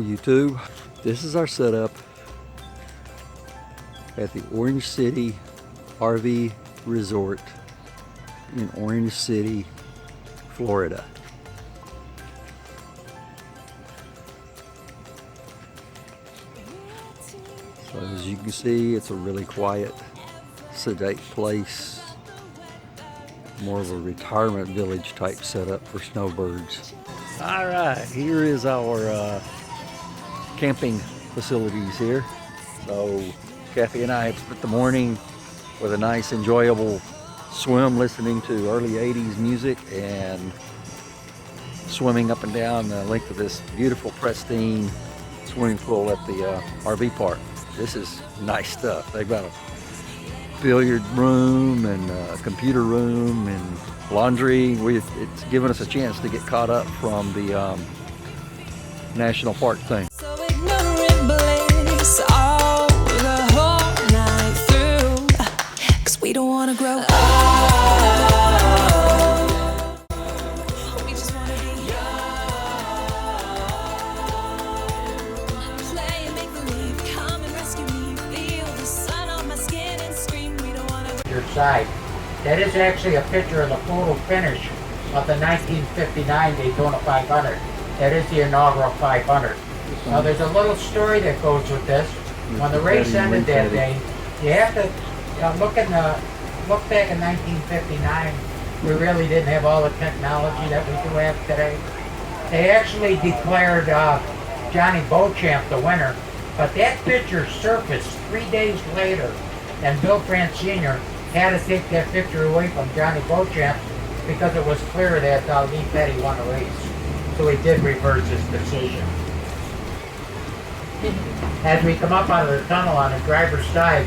Hello YouTube, this is our setup at the Orange City RV Resort in Orange City, Florida. So as you can see, it's a really quiet, sedate place. More of a retirement village type setup for snowbirds. All right, here is our camping facilities here. So Kathy and I have spent the morning with a nice enjoyable swim, listening to early 80s music and swimming up and down the length of this beautiful pristine swimming pool at the RV park. This is nice stuff. They've got a billiard room and a computer room and laundry. It's given us a chance to get caught up from the national park thing. So ignorant bliss all the whole night through, 'cause we don't want to grow old. We just want to be young. Play and make believe, come and rescue me. Feel the sun on my skin and scream. We don't want to. Your side. That is actually a picture of the photo finish of the 1959 Daytona 500. That is the inaugural 500. Now there's a little story that goes with this. When the race ended that day, you have to look back in 1959. We really didn't have all the technology that we do have today. They actually declared Johnny Beauchamp the winner, but that picture surfaced 3 days later, and Bill Franciner had to take that picture away from Johnny Beauchamp because it was clear that Lee Petty won the race. So he did reverse his decision. As we come up out of the tunnel on the driver's side,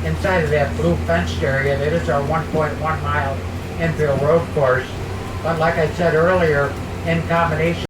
inside of that blue fenced area, that is our 1.1 mile infield road course. But like I said earlier, in combination